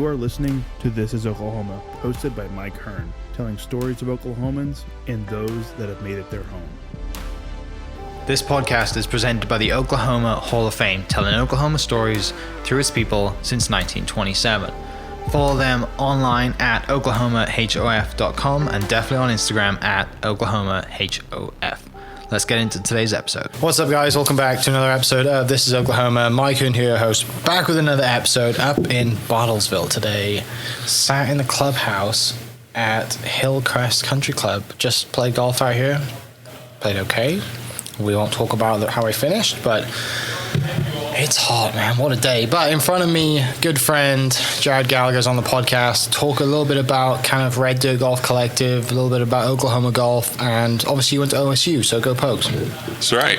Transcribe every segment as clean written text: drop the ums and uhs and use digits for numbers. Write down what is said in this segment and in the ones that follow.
You are listening to This is Oklahoma, hosted by Mike Hearn, telling stories of Oklahomans and those that have made it their home. This podcast is presented by the Oklahoma Hall of Fame, telling Oklahoma stories through its people since 1927. Follow them online at oklahomahof.com and definitely on Instagram at oklahomahof. Let's get into today's episode. What's up, guys? Welcome back to another episode of This is Oklahoma. Mike Hearn here, host, back with another episode up in Bartlesville today. Sat in the clubhouse at Hillcrest Country Club. Just played golf out here. Played okay. We won't talk about how I finished, but it's hot, man. What a day. But in front of me, good friend Jared Gallagher's on the podcast. Talk a little bit about kind of Red Dirt Golf Collective, a little bit about Oklahoma golf, and obviously you went to OSU, so go Pokes. That's right.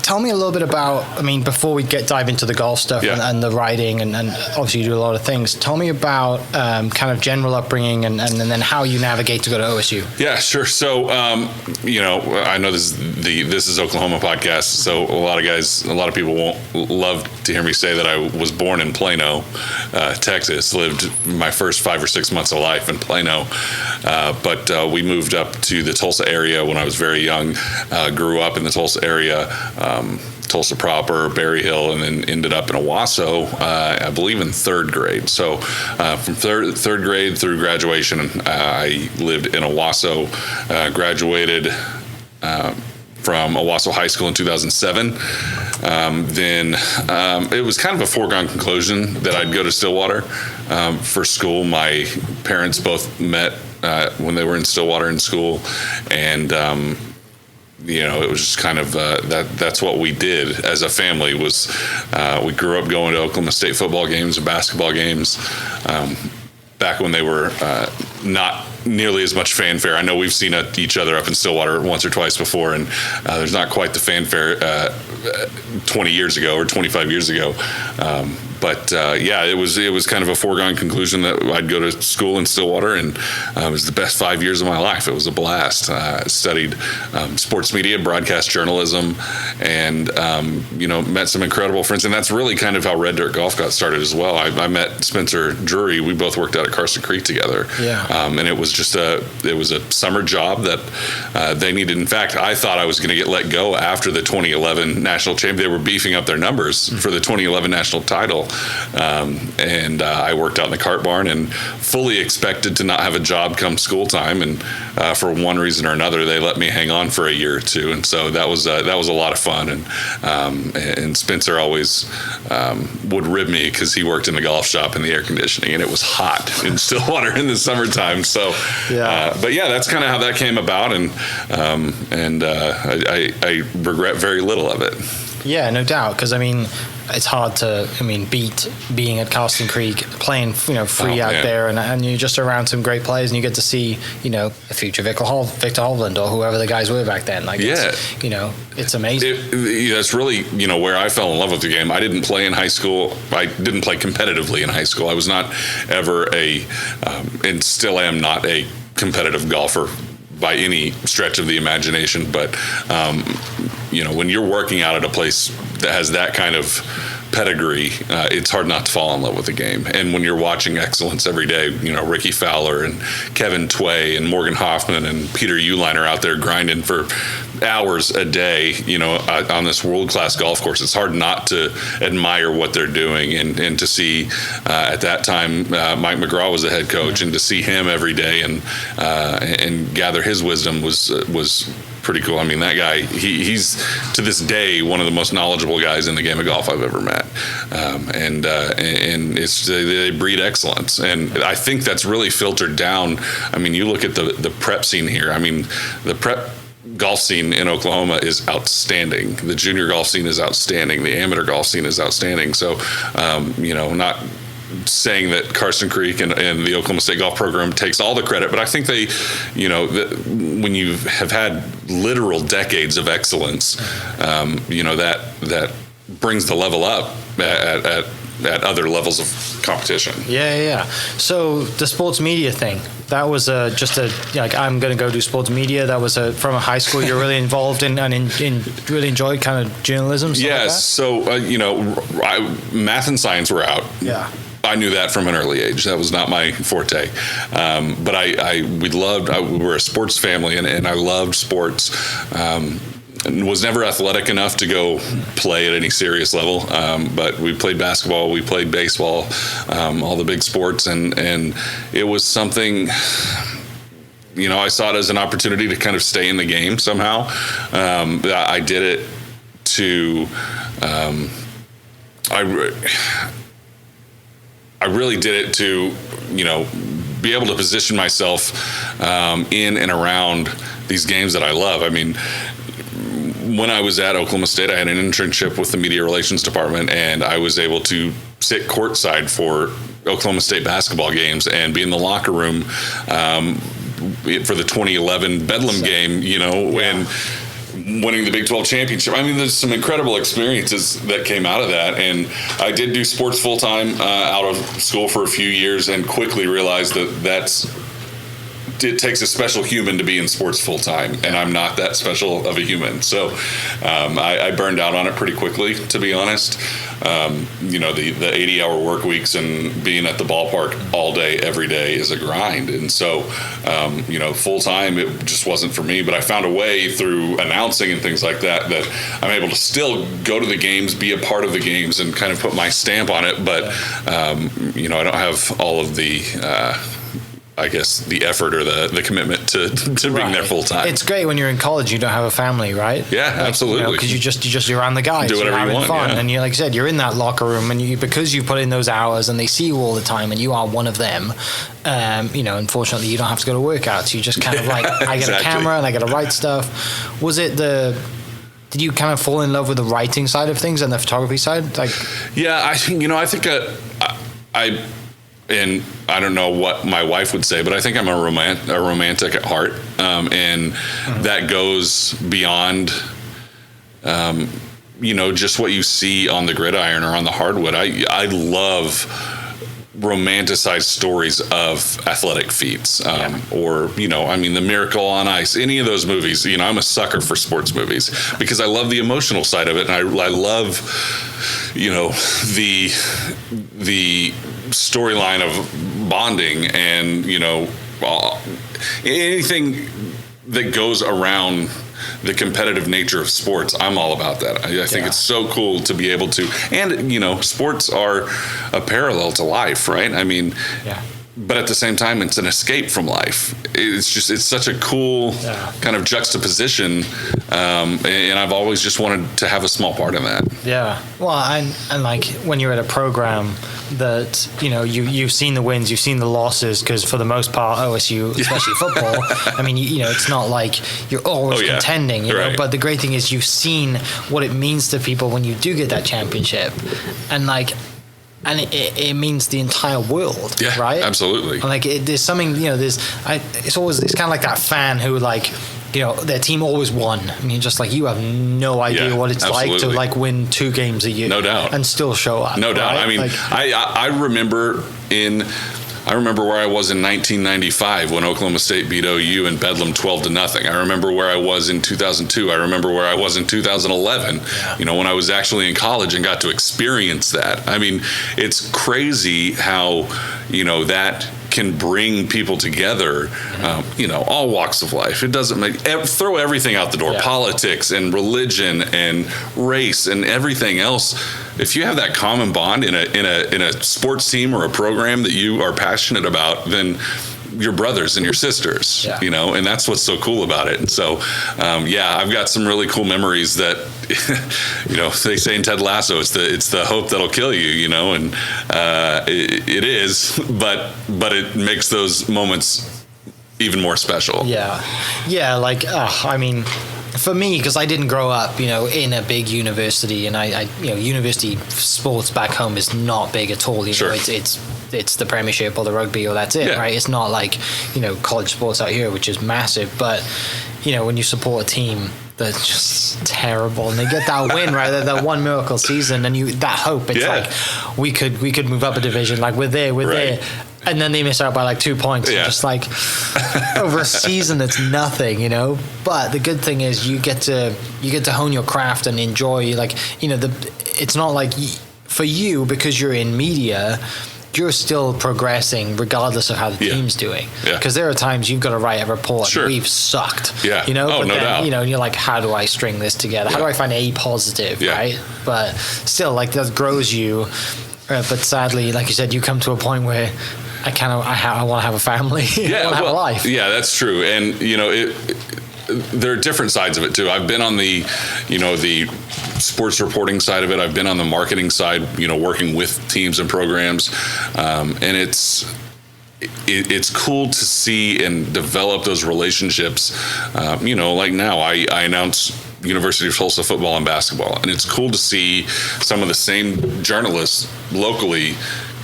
Tell me a little bit about, before we dive into the golf stuff and the riding, and obviously you do a lot of things. Tell me about kind of general upbringing and then how you navigate to go to OSU. Yeah, sure. So, I know this is Oklahoma podcast, so a lot of people won't love to hear me say that I was born in Plano, Texas, lived my first 5 or 6 months of life in Plano, but we moved up to the Tulsa area when I was very young, grew up in the Tulsa area, Tulsa proper, Berry Hill, and then ended up in Owasso, I believe in third grade. So from third grade through graduation, I lived in Owasso, graduated from Owasso High School in 2007. Then it was kind of a foregone conclusion that I'd go to Stillwater for school. My parents both met when they were in Stillwater in school, and it was just kind of that's what we did as a family. Was we grew up going to Oklahoma State football games and basketball games back when they were not nearly as much fanfare. I know we've seen each other up in Stillwater once or twice before, and there's not quite the fanfare 20 years ago or 25 years ago. But it was kind of a foregone conclusion that I'd go to school in Stillwater, and it was the best 5 years of my life. It was a blast. I studied sports media, broadcast journalism, and met some incredible friends. And that's really kind of how Red Dirt Golf got started as well. I met Spencer Drury. We both worked out at Carson Creek together. Yeah. And it was just a summer job that they needed. In fact, I thought I was going to get let go after the 2011 national championship. They were beefing up their numbers for the 2011 national title. And I worked out in the cart barn and fully expected to not have a job come school time. And for one reason or another, they let me hang on for a year or two. And so that was a lot of fun. And Spencer always would rib me because he worked in the golf shop in the air conditioning, and it was hot in Stillwater in the summertime. So, that's kind of how that came about. And I regret very little of it. Yeah, no doubt. Because it's hard to beat being at Carson Creek, playing free out there, and you're just around some great players, and you get to see the future Victor Hovland or whoever the guys were back then. It's amazing. That's really where I fell in love with the game. I didn't play in high school. I didn't play competitively in high school. I was not ever and still am not a competitive golfer by any stretch of the imagination, but when you're working out at a place that has that kind of pedigree, it's hard not to fall in love with the game. And when you're watching excellence every day, Ricky Fowler and Kevin Tway and Morgan Hoffman and Peter Uihlein are out there grinding for hours a day, on this world-class golf course. It's hard not to admire what they're doing, and to see at that time Mike McGraw was the head coach, and to see him every day and gather his wisdom was pretty cool. That guy, he's to this day one of the most knowledgeable guys in the game of golf I've ever met. And they breed excellence, and I think that's really filtered down. You look at the prep scene here. The prep golf scene in Oklahoma is outstanding. The junior golf scene is outstanding. The amateur golf scene is outstanding. So, not saying that Carson Creek and the Oklahoma State golf program takes all the credit, but I think they, when you have had literal decades of excellence, that brings the level up at other levels of competition. Yeah. So the sports media thing, that was just a like I'm going to go do sports media. That was from a high school. You're really involved in really enjoyed kind of journalism. Yes. Like So math and science were out. Yeah. I knew that from an early age. That was not my forte. But we were a sports family, and I loved sports. And was never athletic enough to go play at any serious level. But we played basketball, we played baseball, all the big sports. And it was something, I saw it as an opportunity to kind of stay in the game somehow. I did it to, I really did it to, be able to position myself in and around these games that I love. I mean, when I was at Oklahoma State, I had an internship with the media relations department, and I was able to sit courtside for Oklahoma State basketball games and be in the locker room for the 2011 Bedlam game, and winning the Big 12 championship. I mean, there's some incredible experiences that came out of that. And I did do sports full time out of school for a few years, and quickly realized that it takes a special human to be in sports full time, and I'm not that special of a human. So I burned out on it pretty quickly, to be honest. The 80-hour work weeks and being at the ballpark all day, every day is a grind. And so, full time, it just wasn't for me. But I found a way through announcing and things like that I'm able to still go to the games, be a part of the games, and kind of put my stamp on it. But, I don't have all of the the effort or the commitment to being there full time. It's great when you're in college, you don't have a family, right? Yeah, absolutely. Because you're around the guys, do whatever you're having you want, fun, yeah. and you, like I said, you're in that locker room, and because you put in those hours, and they see you all the time, and you are one of them. Unfortunately, you don't have to go to workouts. You just kind of like, I get a camera and I got to write stuff. Was it did you kind of fall in love with the writing side of things and the photography side? Yeah, I think and I don't know what my wife would say, but I think I'm a romantic at heart, and that goes beyond, just what you see on the gridiron or on the hardwood. I love romanticized stories of athletic feats, or The Miracle on Ice, any of those movies. I'm a sucker for sports movies because I love the emotional side of it, and I love the storyline of bonding and anything that goes around the competitive nature of sports. I'm all about that. I think it's so cool to be able to, and sports are a parallel to life, right? I mean, but at the same time, it's an escape from life. It's such a cool kind of juxtaposition, and I've always just wanted to have a small part in that. Yeah. Well, and like when you're at a program that you've seen the wins, you've seen the losses, because for the most part, OSU, especially football, I mean, it's not like you're always contending, right. But the great thing is you've seen what it means to people when you do get that championship, and it means the entire world, right? Absolutely. And there's something, it's kind of like that fan who their team always won. I mean, just like you have no idea what it's absolutely. like to win 2 games a year, no doubt, and still show up. No doubt. Right? I mean, I remember where I was in 1995 when Oklahoma State beat OU in Bedlam 12-0. I remember where I was in 2002. I remember where I was in 2011. When I was actually in college and got to experience that. I mean, it's crazy how that can bring people together, all walks of life. It doesn't throw everything out the door, politics and religion and race and everything else. If you have that common bond in a sports team or a program that you are passionate about, then your brothers and your sisters, and that's what's so cool about it. And so, I've got some really cool memories that, they say in Ted Lasso, it's the hope that'll kill you, and it is, but it makes those moments even more special. For me, because I didn't grow up, in a big university, and I university sports back home is not big at all. Sure. It's the Premiership or the rugby or that's it, right? It's not like, college sports out here, which is massive. But, when you support a team that's just terrible and they get that win, right? That one miracle season, and that hope, it's like we could move up a division. Like we're there. and then they miss out by like 2 points. Yeah. Just like over a season, it's nothing, you know. But the good thing is you get to hone your craft and enjoy. Like, you know, it's not like for you, because you're in media, you're still progressing regardless of how the team's doing. Because there are times you've got to write a report and we've sucked. Yeah. You know, but no then, doubt. You know, and you're like, how do I string this together? How do I find a positive, right? But still, like, that grows you. But sadly, like you said, you come to a point where I want to have a family. I want to have a life. Yeah, that's true. And, you know, there are different sides of it too. I've been on the sports reporting side of it. I've been on the marketing side, you know, working with teams and programs. And it's cool to see and develop those relationships. You know, like now I announce University of Tulsa football and basketball, and it's cool to see some of the same journalists locally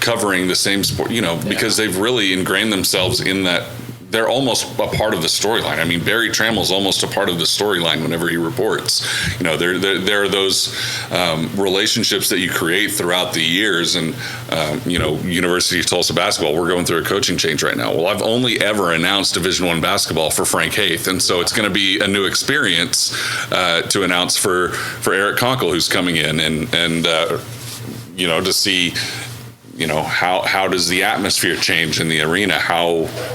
covering the same sport, you know, because they've really ingrained themselves in that. They're almost a part of the storyline. I mean, Barry Trammell's almost a part of the storyline whenever he reports. You know, there are those relationships that you create throughout the years. And, you know, University of Tulsa basketball, we're going through a coaching change right now. Well, I've only ever announced Division I basketball for Frank Haith. And so it's going to be a new experience to announce for Eric Conkle, who's coming in, and you know, to see, you know, how does the atmosphere change in the arena?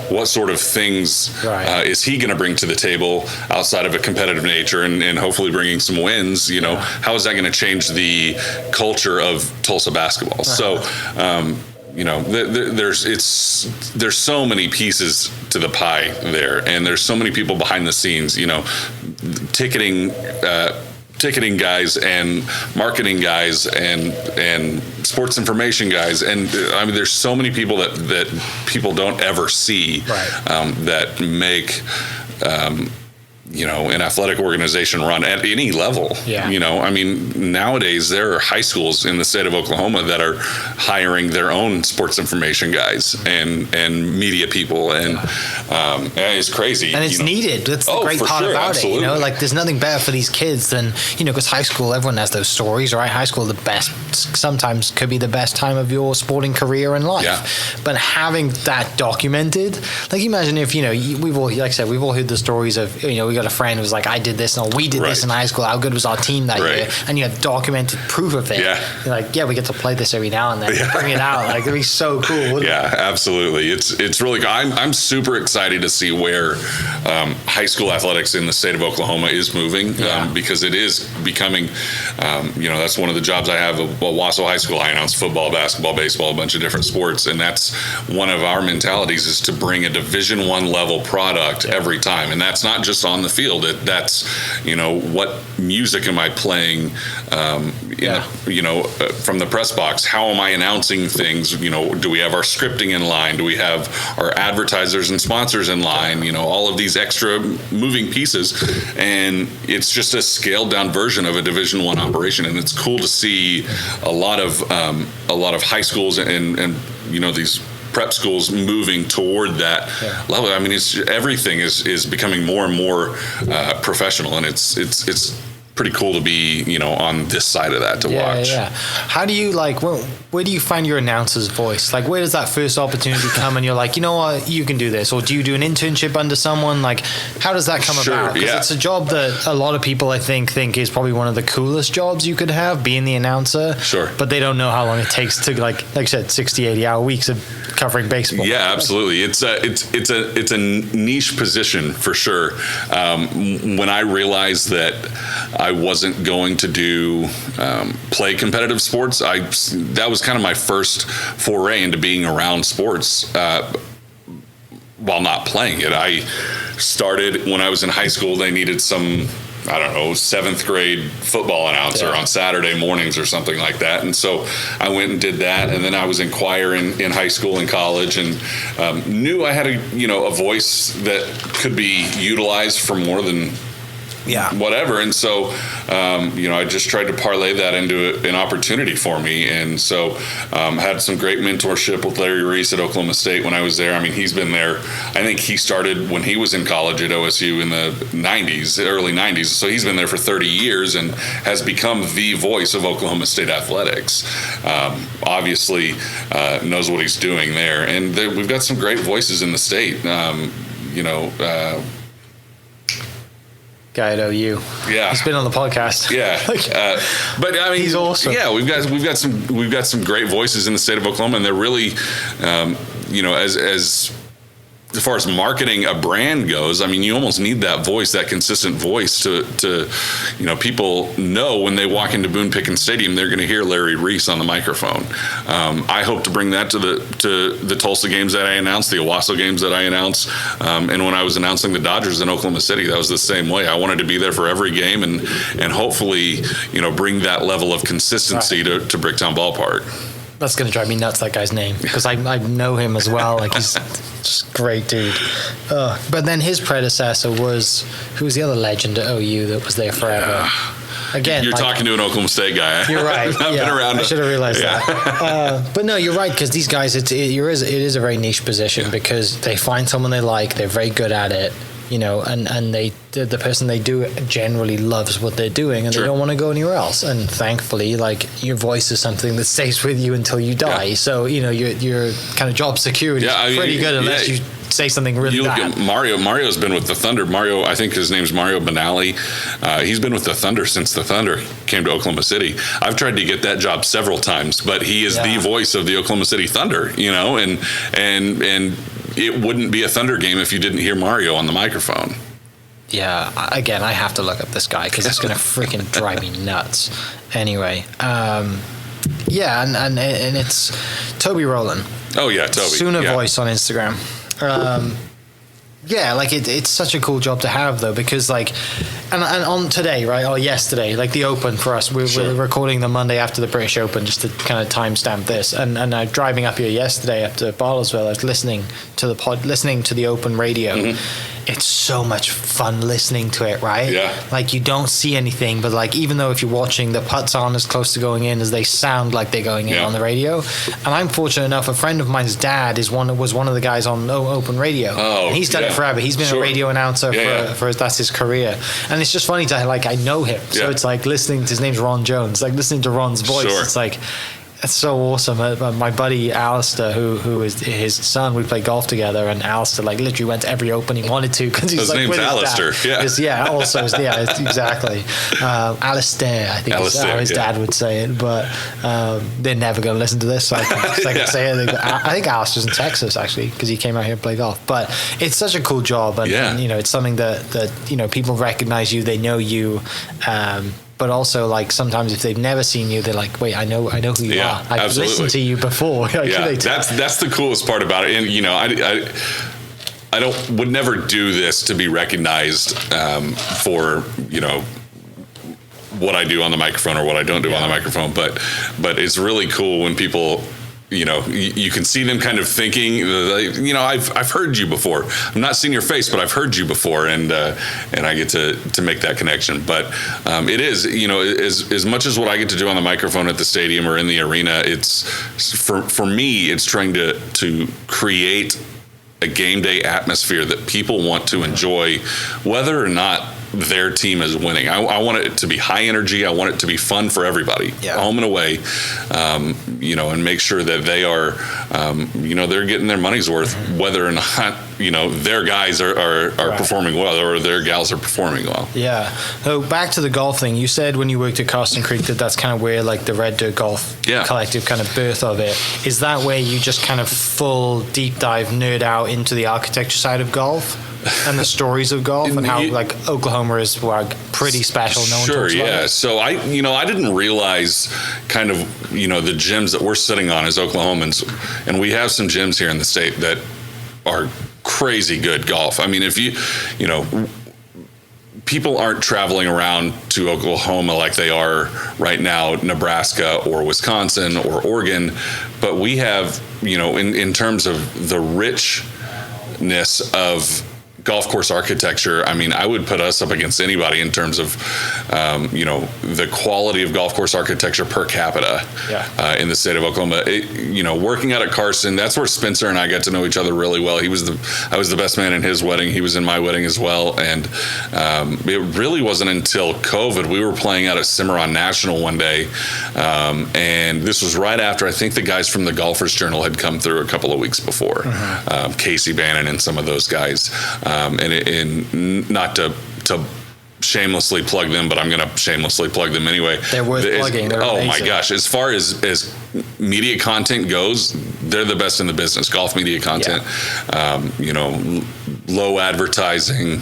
What sort of things is he going to bring to the table outside of a competitive nature and hopefully bringing some wins? You know, how is that going to change the culture of Tulsa basketball? So, you know, there's so many pieces to the pie there, and there's so many people behind the scenes. You know, ticketing guys and marketing guys and sports information guys, and I mean, there's so many people that people don't ever see that make you know, an athletic organization run at any level. You know, I mean, nowadays there are high schools in the state of Oklahoma that are hiring their own sports information guys and media people, and it's crazy. And it's needed. That's the great part about it. You know, like, there's nothing better for these kids than, you know, because high school, everyone has those stories, right? High school, sometimes could be the best time of your sporting career and life. But having that documented, like, imagine if, you know, we've all, like I said, we've all heard the stories of, you know, we got a friend who was like, I did this, or we did this in high school. How good was our team that year? And you have documented proof of it. You're like, we get to play this every now and then. Bring it out. Like, it'd be so cool. Absolutely. It's really good. I'm super excited to see where high school athletics in the state of Oklahoma is moving, because it is becoming, you know, that's one of the jobs I have at Owasso High School. I announce football, basketball, baseball, a bunch of different sports, and that's one of our mentalities, is to bring a Division I level product every time. And that's not just on the field. That's, you know, what music am I playing, you know, from the press box? How am I announcing things? You know, do we have our scripting in line? Do we have our advertisers and sponsors in line? You know, all of these extra moving pieces, and it's just a scaled down version of a Division I operation. And it's cool to see a lot of high schools and you know, these prep schools moving toward that level. I mean, everything is becoming more and more professional, and it's pretty cool to be, you know, on this side of that to watch. How do you, like, where do you find your announcer's voice? Like, where does that first opportunity come and you're like, you know what, you can do this? Or do you do an internship under someone? Like, how does that come about? Because it's a job that a lot of people, I think is probably one of the coolest jobs you could have, being the announcer. But they don't know how long it takes to, like you said, 60, 80-hour weeks of covering baseball. Yeah, absolutely. It's a niche position for sure. When I realized that I wasn't going to play competitive sports, that was kind of my first foray into being around sports while not playing it. I started when I was in high school. They needed some, I don't know, 7th grade football announcer on Saturday mornings or something like that. And so I went and did that. And then I was in choir in high school and college, and knew I had a voice that could be utilized for more than whatever. And so, I just tried to parlay that into an opportunity for me. And so, had some great mentorship with Larry Reese at Oklahoma State when I was there. I mean, he's been there. I think he started when he was in college at OSU in the early 90s. So he's been there for 30 years and has become the voice of Oklahoma State athletics. Obviously, knows what he's doing there. And we've got some great voices in the state. Guy at OU. Yeah, he's been on the podcast. Yeah, but I mean, he's awesome. Yeah, we've got some great voices in the state of Oklahoma, and they're really, as far as marketing a brand goes, I mean, you almost need that voice, that consistent voice to people know when they walk into Boone Pickens Stadium, they're going to hear Larry Reese on the microphone. I hope to bring that to the Tulsa games that I announced, the Owasso games that I announced, and when I was announcing the Dodgers in Oklahoma City, that was the same way. I wanted to be there for every game and hopefully, bring that level of consistency to Bricktown Ballpark. That's going to drive me nuts, that guy's name, because I know him as well. Like, he's just a great dude. But then his predecessor who was the other legend at OU that was there forever? Again, you're talking to an Oklahoma State guy. You're right. I've been around. I should have realized that. But no, you're right, because these guys, it is a very niche position because they find someone they like, they're very good at it, and the person they do it generally loves what they're doing, and they don't want to go anywhere else. And thankfully, like, your voice is something that stays with you until you die. Yeah. So your kind of job security is pretty good unless you say something really bad. Look at Mario. Mario's been with the Thunder. Mario, I think his name's Mario Benali. He's been with the Thunder since the Thunder came to Oklahoma City. I've tried to get that job several times, but he is the voice of the Oklahoma City Thunder. And it wouldn't be a Thunder game if you didn't hear Mario on the microphone. Yeah, again, I have to look up this guy because it's going to freaking drive me nuts. Anyway, and it's Toby Rowland. Oh, yeah, Toby. Sooner Voice on Instagram. It's such a cool job to have, though, because, like, and on today, right, or yesterday, like the Open for us, we're recording the Monday after the British Open just to kind of timestamp this. And I'm driving up here yesterday up to Bartlesville, I was listening to the Open radio. Mm-hmm. It's so much fun listening to it, right? Yeah. Like, you don't see anything, but, like, even though if you're watching, the putts aren't as close to going in as they sound like they're going in on the radio. And I'm fortunate enough, a friend of mine's dad was one of the guys on Open Radio. Oh, and he's done it forever. He's been a radio announcer for that's his career. And it's just funny to, like, I know him. So it's like listening to, his name's Ron Jones, like listening to Ron's voice. It's like, it's so awesome. My buddy Alistair, who is his son, we play golf together, and Alistair, like, literally went to every Open he wanted to because he's his like, name's with Alistair. his dad. Exactly. Alistair, I think is how his dad would say it, but they're never going to listen to this, so I can say anything. But I think Alistair's in Texas, actually, because he came out here to play golf. But it's such a cool job, and it's something that people recognize you, they know you. But also, like, sometimes if they've never seen you, they're like, wait, I know who you are. I've listened to you before. That's the coolest part about it. And, I would never do this to be recognized for, what I do on the microphone or what I don't do on the microphone. But it's really cool when people, you can see them kind of thinking, I've heard you before. I've not seen your face, but I've heard you before, and I get to make that connection. But it is, as much as what I get to do on the microphone at the stadium or in the arena, it's for me, it's trying to create a game day atmosphere that people want to enjoy, whether or not their team is winning. I want it to be high energy. I want it to be fun for everybody, home and away, and make sure that they are, they're getting their money's worth, whether or not, their guys are performing well or their gals are performing well. Yeah. So back to the golf thing, you said when you worked at Carson Creek that's kind of where, like, the Red Dirt Golf Collective kind of birth of it. Is that where you just kind of full deep dive nerd out into the architecture side of golf? And the stories of golf and how, like, Oklahoma is pretty special. No one talks about it. So I didn't realize kind of, the gyms that we're sitting on as Oklahomans, and we have some gyms here in the state that are crazy good golf. I mean, if people aren't traveling around to Oklahoma like they are right now, Nebraska or Wisconsin or Oregon, but we have, in terms of the richness of golf course architecture, I mean, I would put us up against anybody in terms of, the quality of golf course architecture per capita in the state of Oklahoma. Working out at Carson, that's where Spencer and I got to know each other really well. I was the best man in his wedding. He was in my wedding as well. And it really wasn't until COVID, we were playing out at Cimarron National one day. And this was right after, I think the guys from the Golfers Journal had come through a couple of weeks before. Casey Bannon and some of those guys. And not to shamelessly plug them, but I'm going to shamelessly plug them anyway. They're worth plugging. They're amazing. My gosh. As far as media content goes, they're the best in the business. Golf media content, low advertising,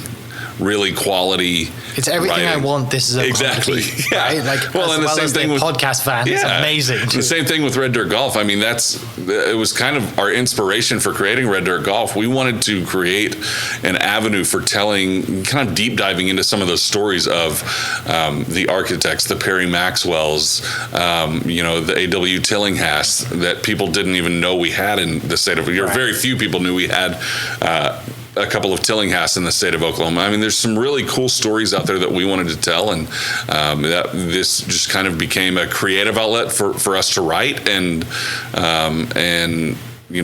really quality. It's everything writing. I want. This is exactly. Right? Like, well, and the same thing with podcast fan. It's amazing. The same thing with Red Dirt Golf. I mean, it was kind of our inspiration for creating Red Dirt Golf. We wanted to create an avenue for telling, kind of deep diving into some of those stories of the architects, the Perry Maxwells, the A.W. Tillinghast that people didn't even know we had in the state of. Very few people knew we had. A couple of Tillinghast in the state of Oklahoma. I mean, there's some really cool stories out there that we wanted to tell, and this just kind of became a creative outlet for us to write and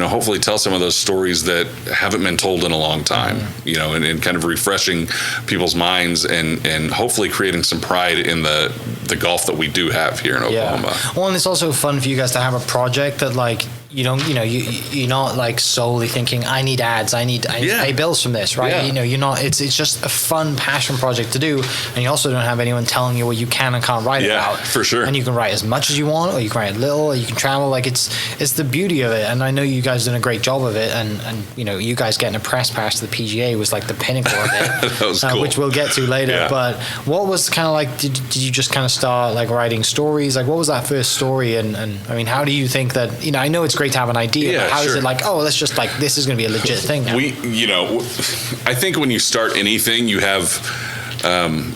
hopefully tell some of those stories that haven't been told in a long time, and kind of refreshing people's minds and hopefully creating some pride in the golf that we do have here in Oklahoma. Yeah. Well, and it's also fun for you guys to have a project that like, you're not like solely thinking, I need ads, I need to pay bills from this, right? Yeah. You're not, it's just a fun passion project to do. And you also don't have anyone telling you what you can and can't write about. For sure. And you can write as much as you want, or you can write little, or you can travel. Like it's the beauty of it. And I know you guys done a great job of it. And you guys getting a press pass to the PGA was like the pinnacle of it. That was cool. Which we'll get to later. Yeah. But what was kind of like, did you just kind of start like writing stories? Like what was that first story? And I mean, how do you think that, I know it's great to have an idea, but how is it like, let's just like, this is going to be a legit thing now? I think when you start anything, you have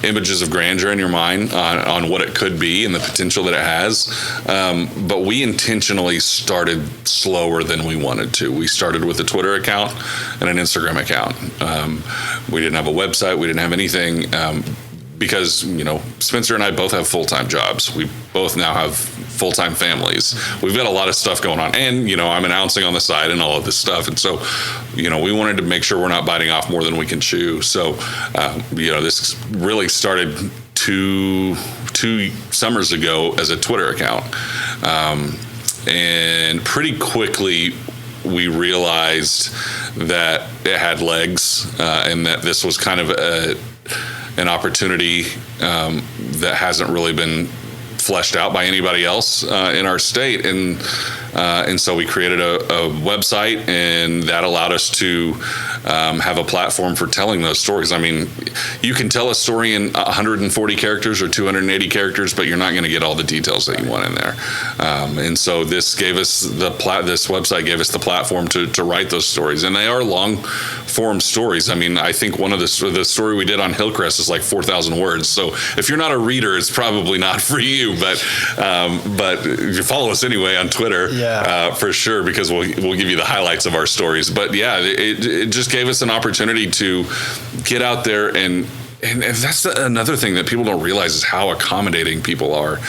images of grandeur in your mind on what it could be and the potential that it has. But we intentionally started slower than we wanted to. We started with a Twitter account and an Instagram account. We didn't have a website. We didn't have anything. Because, Spencer and I both have full-time jobs. We both now have full-time families. We've got a lot of stuff going on. And, I'm announcing on the side and all of this stuff. And so, we wanted to make sure we're not biting off more than we can chew. So, this really started two summers ago as a Twitter account. And pretty quickly, we realized that it had legs and that this was kind of an opportunity that hasn't really been fleshed out by anybody else in our state, and so we created a website, and that allowed us to have a platform for telling those stories. I mean, you can tell a story in 140 characters or 280 characters, but you're not going to get all the details that you want in there. And so this gave us this website gave us the platform to write those stories, and they are long form stories. I mean, I think one of the story we did on Hillcrest is like 4,000 words. So if you're not a reader, it's probably not for you. But you follow us anyway on Twitter, for sure, because we'll give you the highlights of our stories. But yeah, it just gave us an opportunity to get out there and that's another thing that people don't realize is how accommodating people are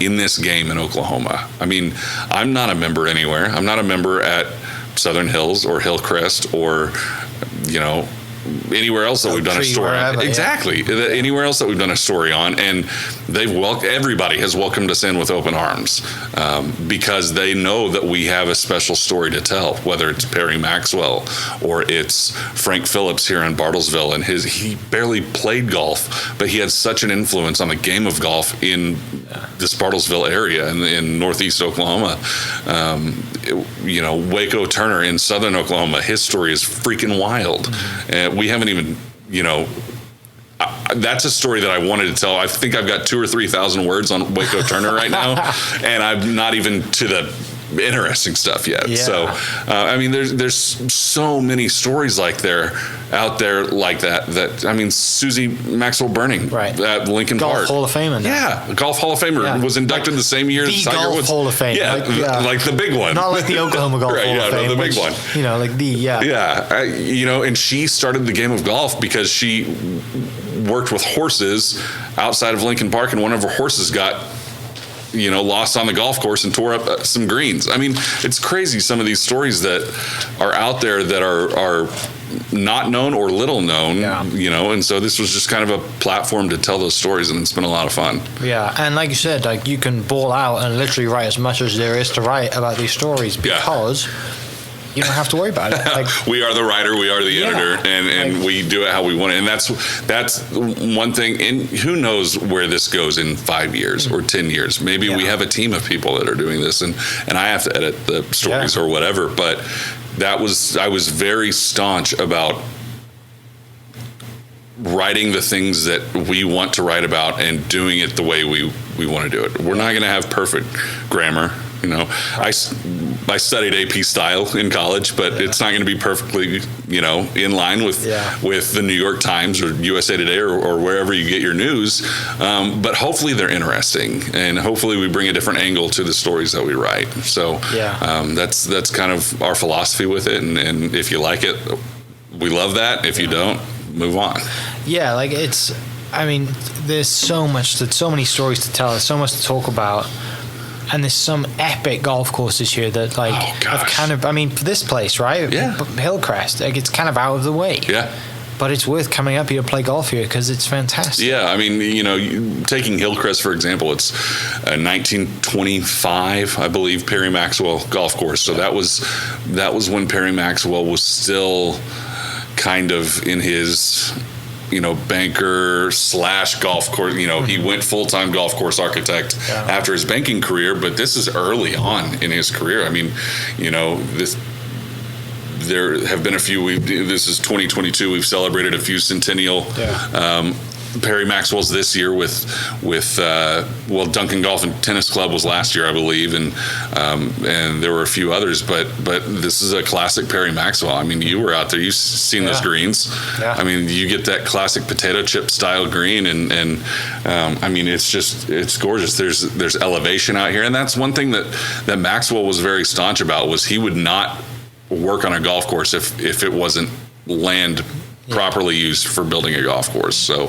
in this game in Oklahoma. I mean, I'm not a member anywhere. I'm not a member at Southern Hills or Hillcrest or, anywhere else that we've done a story on. Exactly. Yeah. Anywhere else that we've done a story on. And everybody has welcomed us in with open arms because they know that we have a special story to tell, whether it's Perry Maxwell or it's Frank Phillips here in Bartlesville. And he barely played golf, but he had such an influence on the game of golf in this Bartlesville area in northeast Oklahoma. Waco Turner in southern Oklahoma, his story is freaking wild. Mm-hmm. We haven't even, that's a story that I wanted to tell. I think I've got 2,000 or 3,000 words on Waco Turner right now, and I'm not even to the interesting stuff yet. Yeah. So, I mean, there's so many stories out there like that. I mean, Susie Maxwell Burning at Lincoln Golf Park. Hall of Famer. Yeah, Golf Hall of Famer was inducted the same year as Tiger Golf Woods. Hall of Fame. Yeah, like the big one. Not like the Oklahoma Golf Hall of Fame. No, the big one. You know, like and she started the game of golf because she worked with horses outside of Lincoln Park, and one of her horses got lost on the golf course and tore up some greens. I mean, it's crazy, some of these stories that are out there that are not known or little known, and so this was just kind of a platform to tell those stories, and it's been a lot of fun. Yeah, and like you said, like you can ball out and literally write as much as there is to write about these stories because you don't have to worry about it. Like, we are the writer, we are the editor, and we do it how we want it. And that's one thing. And who knows where this goes in 5 years or 10 years? Maybe we have a team of people that are doing this, and I have to edit the stories or whatever. But I was very staunch about writing the things that we want to write about and doing it the way we want to do it. We're not going to have perfect grammar. I studied AP style in college, but it's not going to be perfectly, in line with the New York Times or USA Today or wherever you get your news. But hopefully they're interesting, and hopefully we bring a different angle to the stories that we write. So that's kind of our philosophy with it. And if you like it, we love that. If you don't, move on. Yeah, like there's so many stories to tell, there's so much to talk about. And there's some epic golf courses here that, I've kind of, for this place, right? Yeah. Hillcrest, it's kind of out of the way. Yeah. But it's worth coming up here to play golf here because it's fantastic. Yeah, taking Hillcrest, for example, it's a 1925, I believe, Perry Maxwell golf course. So that was when Perry Maxwell was still kind of in his banker / golf course. He went full-time golf course architect after his banking career, but this is early on in his career. There have been a few. This is 2022. We've celebrated a few centennial. Perry Maxwell's this year with Duncan Golf and Tennis Club was last year, I believe, and there were a few others, but this is a classic Perry Maxwell. You were out there, you've seen those greens. You get that classic potato chip style green, and it's gorgeous. There's elevation out here, and that's one thing that Maxwell was very staunch about, was he would not work on a golf course if it wasn't land properly used for building a golf course. So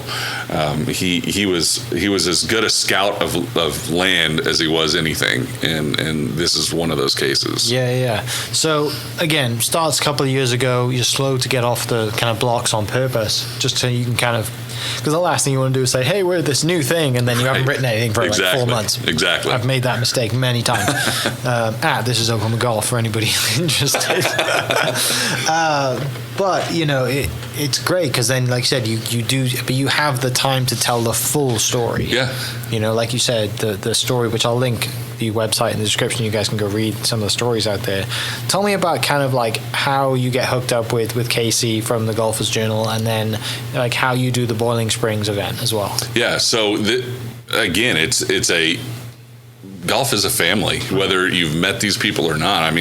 he was as good a scout of land as he was anything, and this is one of those cases. So again, starts a couple of years ago. You're slow to get off the kind of blocks on purpose, just so you can kind of, because the last thing you want to do is say, hey, we're this new thing, and then you haven't written anything for 4 months. Exactly. I've made that mistake many times. This is Oklahoma Golf for anybody interested. But it's great because then, like you said, you have the time to tell the full story. Yeah. Like you said, the story, which I'll link the website in the description. You guys can go read some of the stories out there. Tell me about kind of like how you get hooked up with Casey from the Golfers Journal, and then like how you do the Boiling Springs event as well. Yeah. So again, it's a golf is a family, whether you've met these people or not.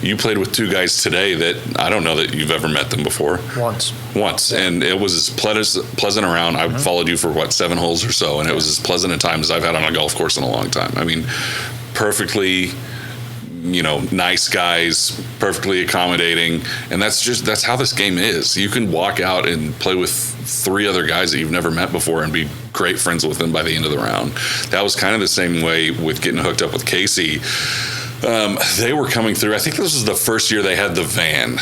You played with two guys today that I don't know that you've ever met them before. Once. And it was as pleasant around. I followed you for 7 holes or so, and it was as pleasant a time as I've had on a golf course in a long time. Perfectly, nice guys, perfectly accommodating, and that's how this game is. You can walk out and play with 3 other guys that you've never met before and be great friends with them by the end of the round. That was kind of the same way with getting hooked up with Casey. They were coming through. I think this was the first year they had the van,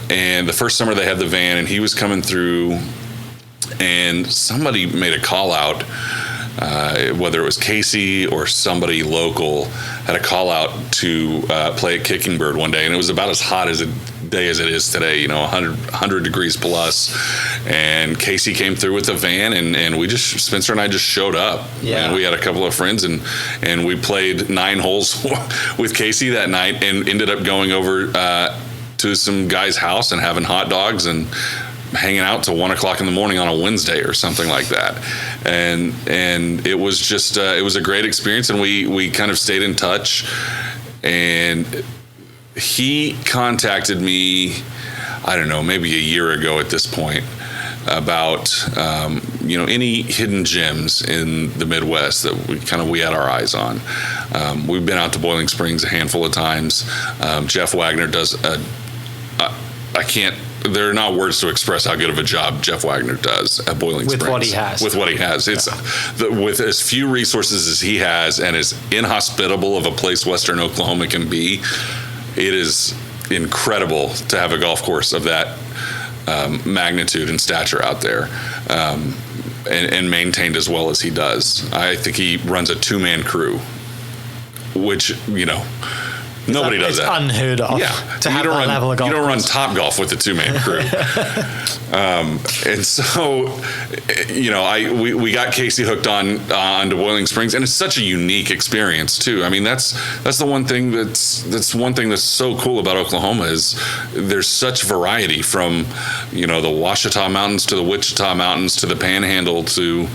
and the first summer they had the van, and he was coming through, and somebody made a call out. Whether it was Casey or somebody local, had a call out to play at Kicking Bird one day, and it was about as hot as a day as it is today, 100 degrees plus, and Casey came through with the van, and Spencer and I just showed up, and we had a couple of friends, and we played 9 holes with Casey that night, and ended up going over to some guy's house and having hot dogs and hanging out till 1 o'clock in the morning on a Wednesday or something like that. And it was just, it was a great experience, and we kind of stayed in touch. And he contacted me, I don't know, maybe a year ago at this point, about any hidden gems in the Midwest that we had our eyes on. We've been out to Boiling Springs a handful of times. Jeff Wagner does there are not words to express how good of a job Jeff Wagner does at Boiling Springs. With what he has. It's with as few resources as he has and as inhospitable of a place Western Oklahoma can be, it is incredible to have a golf course of that magnitude and stature out there, and maintained as well as he does. I think he runs a two-man crew, which, nobody does that. It's unheard of. Yeah. To have that level of golf. You don't run Top Golf with a two-man crew. And so, we got Casey hooked on to Boiling Springs, and it's such a unique experience too. I mean, that's the one thing that's so cool about Oklahoma is there's such variety from, the Ouachita Mountains to the Wichita Mountains to the Panhandle to,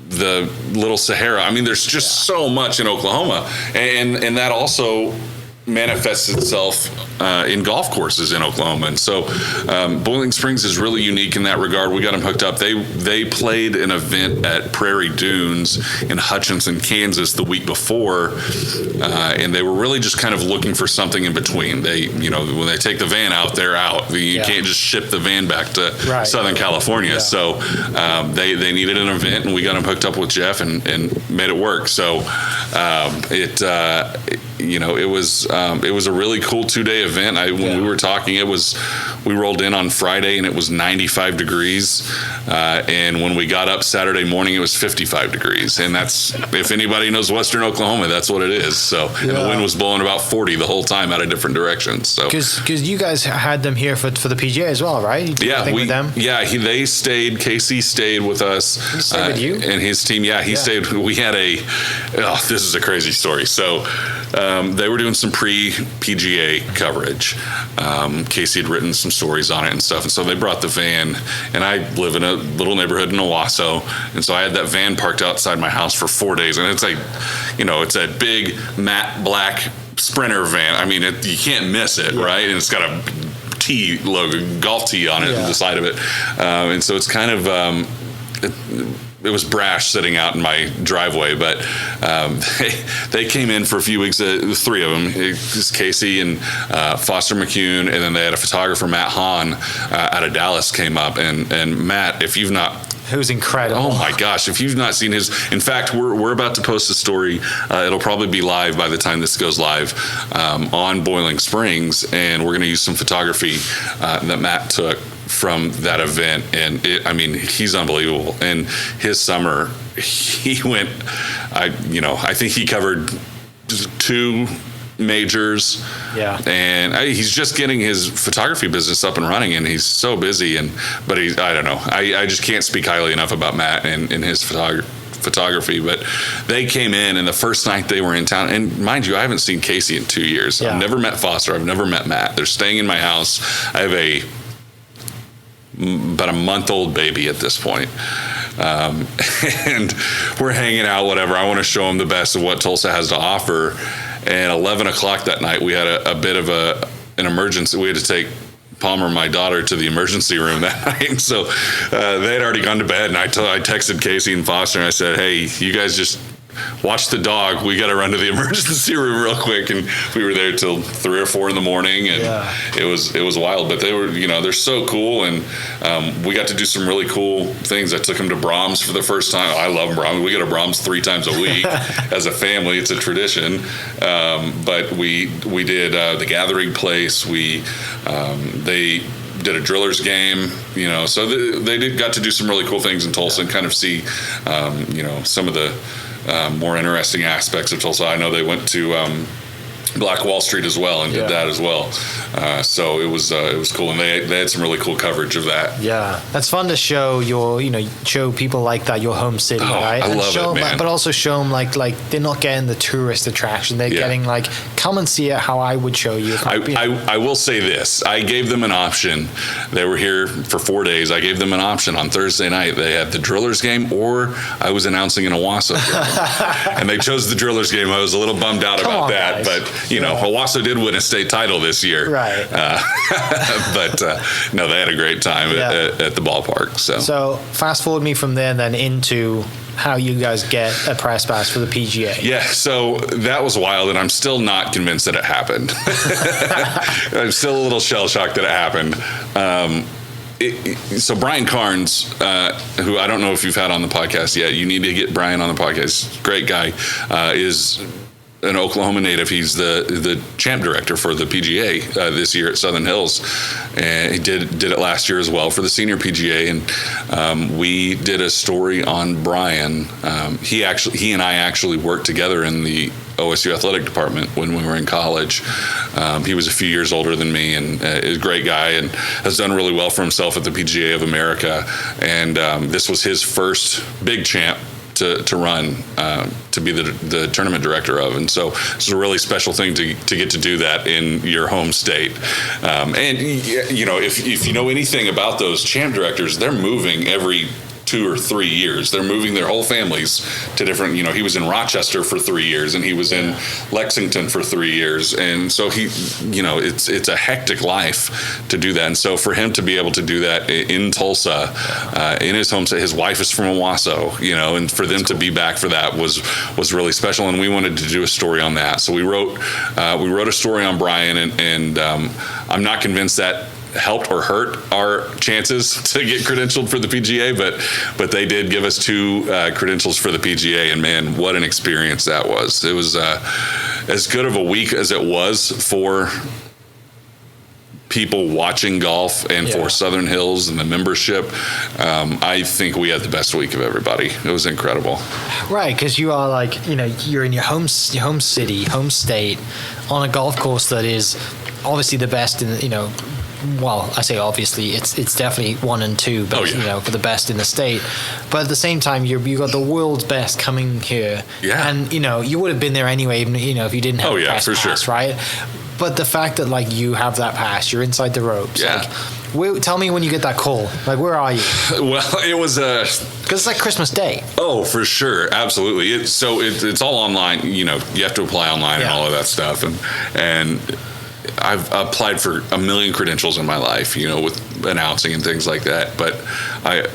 the Little Sahara. I mean, there's just so much in Oklahoma, and that also manifests itself in golf courses in Oklahoma. And so Boiling Springs is really unique in that regard. We got them hooked up. They played an event at Prairie Dunes in Hutchinson, Kansas the week before, and they were really just kind of looking for something in between. They, when they take the van out, they're out. You can't just ship the van back to Southern California. Yeah. So they needed an event, and we got them hooked up with Jeff and made it work. So it was a really cool 2-day event. When we were talking, we rolled in on Friday and it was 95 degrees. And when we got up Saturday morning, it was 55 degrees. And that's, if anybody knows Western Oklahoma, that's what it is. So, and the wind was blowing about 40 the whole time out of different directions. So, because you guys had them here for the PGA as well, right? With them? Yeah, they stayed. Casey stayed with us. He stayed with you? And his team. Yeah, he stayed. We had this is a crazy story. So, they were doing some pre-PGA coverage. Casey had written some stories on it and stuff, and so they brought the van, and I live in a little neighborhood in Owasso, and so I had that van parked outside my house for 4 days, and it's it's a big matte black Sprinter van. I mean, you can't miss it, right? And it's got a T logo, golf tee on it, on the side of it, and so it's kind of it was brash sitting out in my driveway, but they came in for a few weeks. The three of them, Casey and Foster McCune, and then they had a photographer, Matt Hahn, out of Dallas, came up. And Matt, if you've not, who's incredible. Oh my gosh! If you've not seen his, in fact, we're about to post a story. It'll probably be live by the time this goes live on Boiling Springs, and we're going to use some photography that Matt took from that event, and he's unbelievable. And his summer, he went, I think he covered 2 majors. Yeah. And he's just getting his photography business up and running, and he's so busy. But I don't know. I just can't speak highly enough about Matt and his photography. But they came in, and the first night they were in town, and mind you, I haven't seen Casey in 2 years. Yeah. I've never met Foster. I've never met Matt. They're staying in my house. I have about a month-old baby at this point. And we're hanging out, whatever. I want to show them the best of what Tulsa has to offer. And 11 o'clock that night, we had a bit of an emergency. We had to take Palmer, my daughter, to the emergency room that night. And so they had already gone to bed, and I texted Casey and Foster, and I said, hey, you guys just watch the dog. We got to run to the emergency room real quick. And we were there till 3 or 4 in the morning, and it was wild. But they were, they're so cool, and we got to do some really cool things. I took them to Brahms for the first time. I love Brahms. We go to Brahms 3 times a week as a family. It's a tradition. But we did the Gathering Place. They did a drillers game, so they got to do some really cool things in Tulsa and kind of see, some of the more interesting aspects of Tulsa. I know they went to Black Wall Street as well, and did that as well. So it was cool, and they had some really cool coverage of that. Yeah, that's fun to show show people like that your home city, right? I and love show it, man. But also show them like they're not getting the tourist attraction. They're getting like, come and see it how I would show you. I will say this: I gave them an option. They were here for 4 days. I gave them an option on Thursday night. They had the Drillers game, or I was announcing an Owasso game, and they chose the Drillers game. I was a little bummed out about that, guys. but Owasso did win a state title this year. Right. But no, they had a great time at the ballpark. So fast forward me from there then into how you guys get a press pass for the PGA. Yeah, so that was wild, and I'm still not convinced that it happened. I'm still a little shell-shocked that it happened. So Brian Carnes, who I don't know if you've had on the podcast yet, you need to get Brian on the podcast. Great guy, is an Oklahoma native. He's the champ director for the PGA this year at Southern Hills, and he did it last year as well for the senior PGA. And we did a story on Brian. He and I actually worked together in the OSU athletic department when we were in college. He was a few years older than me, and is a great guy and has done really well for himself at the PGA of America. And this was his first big champ to run, to be the tournament director of. And so it's a really special thing to get to do that in your home state. And if you know anything about those champ directors, they're moving every 2 or 3 years. They're moving their whole families to different, he was in Rochester for 3 years, and he was in Lexington for 3 years. And so it's a hectic life to do that. And so for him to be able to do that in Tulsa, in his home state, his wife is from Owasso, and for them to be back for that was really special. And we wanted to do a story on that. So we wrote a story on Brian, and I'm not convinced that helped or hurt our chances to get credentialed for the PGA, but they did give us 2 credentials for the PGA, and man, what an experience that was. It was as good of a week as it was for people watching golf and for Southern Hills and the membership. I think we had the best week of everybody. It was incredible. Right, because you are you're in your home city, home state, on a golf course that is obviously the best in well, I say obviously, it's definitely 1 and 2, but for the best in the state. But at the same time, you got the world's best coming here, and you would have been there anyway, even if you didn't have a press pass, sure. right? But the fact that you have that pass, you're inside the ropes. Tell me when you get that call. Where are you? Well, it was because it's like Christmas Day. Oh, for sure, absolutely. It's all online. You have to apply online and all of that stuff, and I've applied for a million credentials in my life, with announcing and things like that. But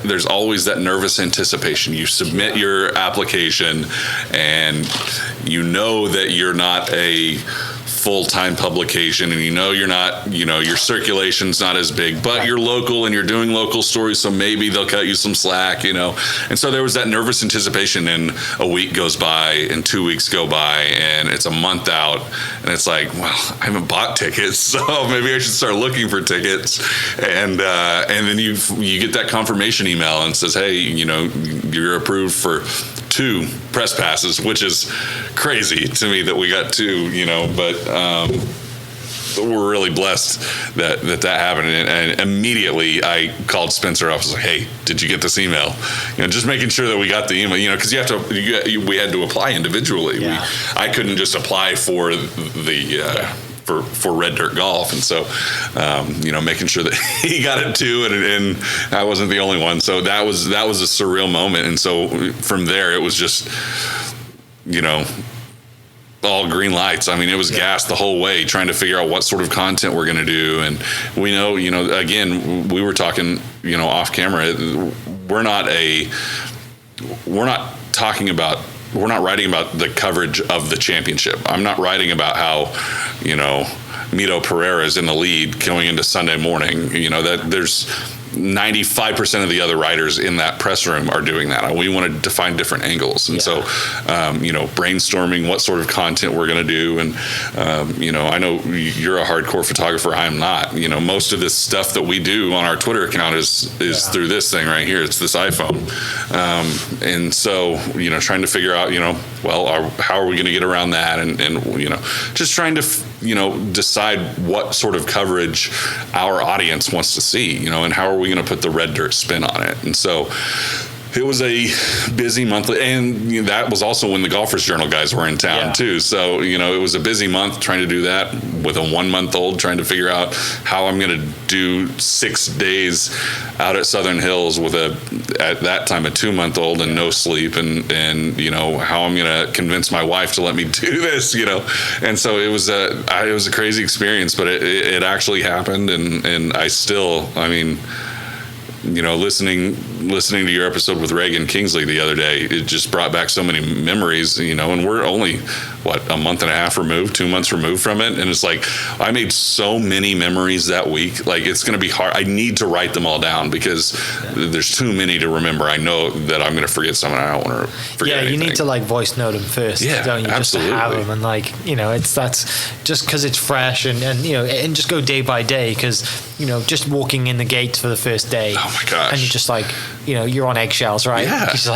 there's always that nervous anticipation. You submit your application, and that you're not a full-time publication, and you're not, your circulation's not as big, but you're local and you're doing local stories, so maybe they'll cut you some slack, And so there was that nervous anticipation, and a week goes by and 2 weeks go by, and it's a month out, and it's like, well, I haven't bought tickets, so maybe I should start looking for tickets. And then you get that confirmation email and it says, hey, you're approved for 2 press passes, which is crazy to me that we got 2, but we're really blessed that happened. And immediately I called Spencer up. I was like, hey, did you get this email? Just making sure that we got the email, because we had to apply individually. I couldn't just apply for for Red Dirt Golf, and so making sure that he got it too, and I wasn't the only one. So that was a surreal moment. And so from there, it was just all green lights. I mean, it was gas the whole way, trying to figure out what sort of content we're going to do. And we know, again, we were talking, off camera. We're not writing about the coverage of the championship. I'm not writing about how, Mito Pereira is in the lead going into Sunday morning. That 95% of the other riders in that press room are doing that. We wanted to find different angles. And so, brainstorming what sort of content we're going to do. And, I know you're a hardcore photographer. I'm not. Most of this stuff that we do on our Twitter account is through this thing right here. It's this iPhone. And so, trying to figure out, how are we going to get around that? And just trying to, decide what sort of coverage our audience wants to see, and how are we going to put the red dirt spin on it. And so it was a busy month, and that was also when the Golfers Journal guys were in town too. So, it was a busy month trying to do that with a 1-month-old, trying to figure out how I'm going to do 6 days out at Southern Hills with at that time, a 2-month-old and no sleep, and how I'm going to convince my wife to let me do this, And so it was a crazy experience, but it actually happened. And I still, listening to your episode with Reagan Kingsley the other day, it just brought back so many memories, and we're only, a month and a half removed, 2 months removed from it. And it's like, I made so many memories that week. Like, it's going to be hard. I need to write them all down because there's too many to remember. I know that I'm going to forget some, and I don't want to forget anything. You need to voice note them first, don't you? Absolutely. Just to have them, and that's just because it's fresh, and just go day by day, because just walking in the gates for the first day. Oh my gosh. And you're just you're on eggshells, right? Yeah. It's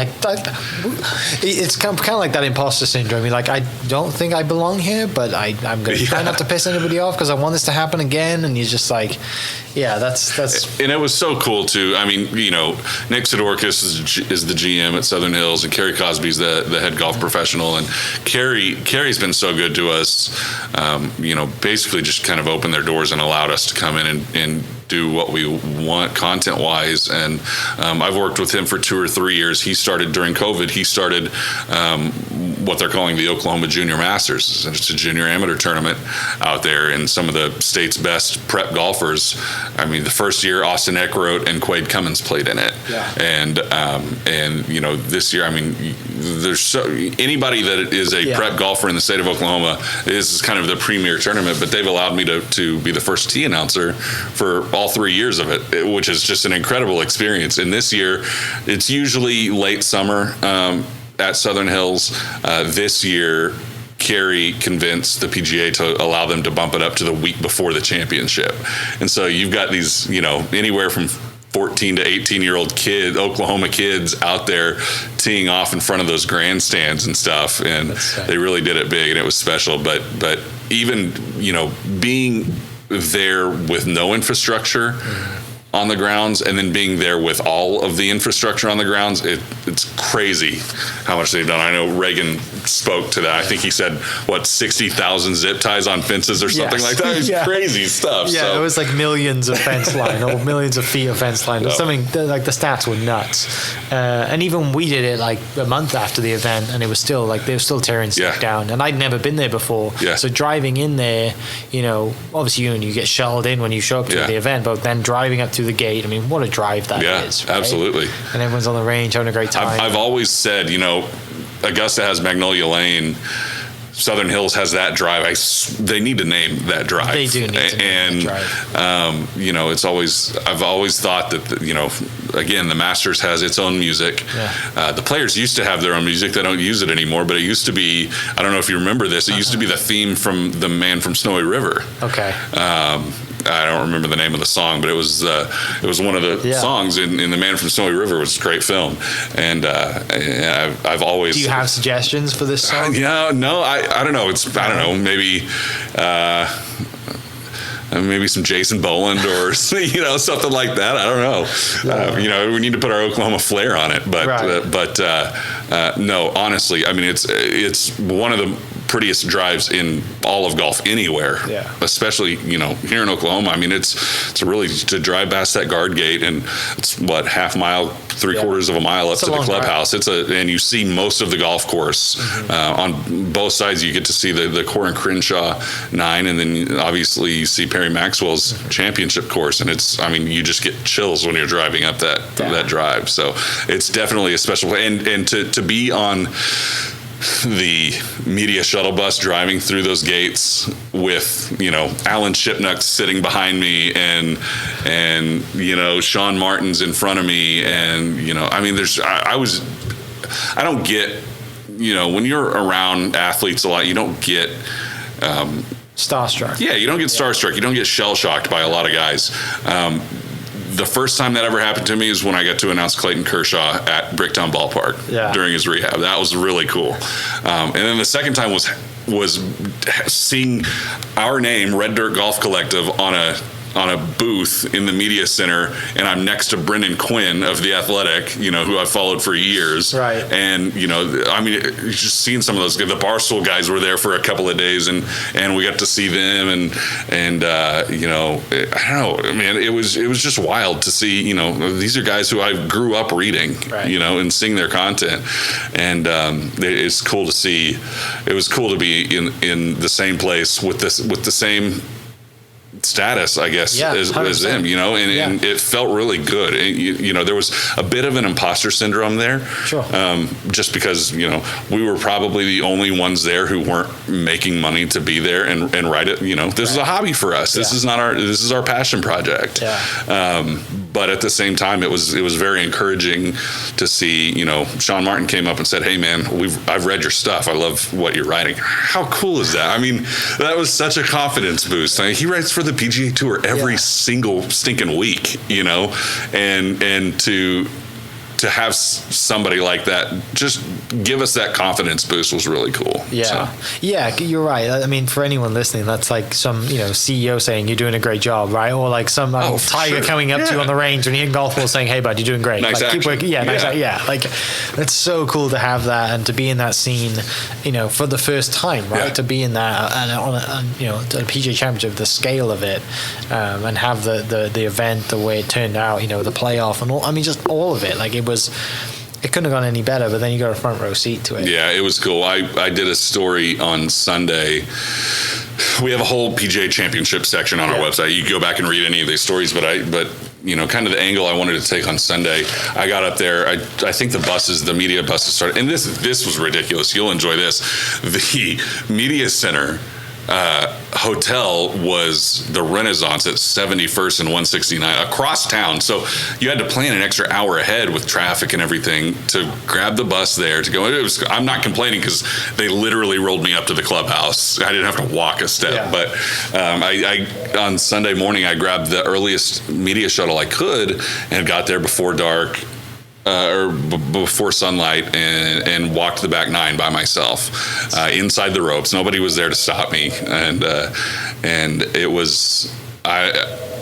it's kind of like that imposter syndrome. You're like, I don't think I belong here, but I'm going to try not to piss anybody off because I want this to happen again. And you're just that's. And it was so cool too. Nick Sidorkis is the GM at Southern Hills, and Kerry Cosby's the head golf professional. And Kerry's been so good to us. Basically just kind of opened their doors and allowed us to come in and do what we want content wise. And I've worked with him for 2 or 3 years. He started during COVID. He started what they're calling the Oklahoma Junior Masters. It's a junior amateur tournament out there, and some of the state's best prep golfers. The first year Austin Eckroat and Quade Cummins played in it. Yeah. And this year, there's anybody that is a prep golfer in the state of Oklahoma, is kind of the premier tournament, but they've allowed me to be the first tee announcer for all 3 years of it, which is just an incredible experience. And this year, it's usually late summer at Southern Hills. This year, Kerry convinced the PGA to allow them to bump it up to the week before the championship. And so you've got these, anywhere from 14 to 18-year-old Oklahoma kids out there teeing off in front of those grandstands and stuff. And they really did it big, and it was special. But even, being there with no infrastructure on the grounds, and then being there with all of the infrastructure on the grounds, it's crazy how much they've done. I know Reagan spoke to that. I think he said 60,000 zip ties on fences or something like that. It's crazy stuff. Yeah, it was millions of fence line or millions of feet of fence line. Something the stats were nuts. And even we did it a month after the event, and it was still they were still tearing stuff down. And I'd never been there before. Yeah. So driving in there, obviously you get shuttled in when you show up to the event, but then driving up to the gate, what a drive that is. Right? Absolutely. And everyone's on the range having a great time. I've always said, Augusta has Magnolia Lane. Southern Hills has that drive. They need to name that drive. They do need to name that drive. I've always thought that, again, the Masters has its own music. Yeah. The players used to have their own music. They don't use it anymore, but it used to be, I don't know if you remember this, it used to be the theme from The Man from Snowy River. Okay. I don't remember the name of the song, but it was one of the songs in The Man from Snowy River. It was a great film. And I've always... Do you have suggestions for this song? No, I don't know. I don't know, maybe some Jason Boland or something like that. I don't know. We need to put our Oklahoma flair on it, but no, honestly, it's one of the prettiest drives in all of golf anywhere, especially here in Oklahoma. it's really to drive past that guard gate, and it's half mile, 3/4 of a mile up to the clubhouse. Drive. And you see most of the golf course. On both sides. You get to see the Corin Crenshaw 9, and then obviously you see Perry Maxwell's championship course, and it's you just get chills when you're driving up that drive. So it's definitely a special, and to be on the media shuttle bus driving through those gates with, Alan Shipnuck sitting behind me and Sean Martin's in front of me. And, I don't get, when you're around athletes a lot, you don't get, starstruck. Yeah, you don't get starstruck. You don't get shell shocked by a lot of guys. The first time that ever happened to me is when I got to announce Clayton Kershaw at Bricktown Ballpark during his rehab. That was really cool. And then the second time was seeing our name, Red Dirt Golf Collective, on a booth in the media center, and I'm next to Brendan Quinn of The Athletic, who I've followed for years. Right. And, just seeing some of those, the Barstool guys were there for a couple of days, and we got to see them, and I don't know, man, it was just wild to see, these are guys who I grew up reading, right. And seeing their content. And it's cool to see. It was cool to be in the same place with the same status, I guess, as them, and it felt really good. And, there was a bit of an imposter syndrome there, sure. Just because, we were probably the only ones there who weren't making money to be there and write it. This is a hobby for us. This is not this is our passion project. Yeah. But at the same time, it was very encouraging to see, Sean Martin came up and said, "Hey man, I've read your stuff. I love what you're writing." How cool is that? I mean, that was such a confidence boost. He writes for the PGA Tour every single stinking week, and to have somebody like that just give us that confidence boost was really cool. Yeah. Yeah, you're right. I mean, for anyone listening, that's like some, CEO saying you're doing a great job, right? Or like some tiger coming up to you on the range when you're hitting golf ball saying, "Hey bud, you're doing great. Nice keep working." Yeah. Like, it's so cool to have that and to be in that scene, for the first time, right? To be in that and the PGA Championship, the scale of it, and have the event, the way it turned out, the playoff and all. I mean, just all of it. Like it couldn't have gone any better, but then you got a front row seat to it. Yeah, it was cool. I did a story on Sunday. We have a whole PGA Championship section on our website. You can go back and read any of these stories, but kind of the angle I wanted to take on Sunday, I got up there. I think the media buses started, and this was ridiculous. You'll enjoy this. The media center hotel was the Renaissance at 71st and 169 across town. So you had to plan an extra hour ahead with traffic and everything to grab the bus there to go. I'm not complaining because they literally rolled me up to the clubhouse. I didn't have to walk a step. Yeah. But I on Sunday morning, I grabbed the earliest media shuttle I could and got there before dark. Or before sunlight, and walked the back nine by myself inside the ropes. Nobody was there to stop me, and it was I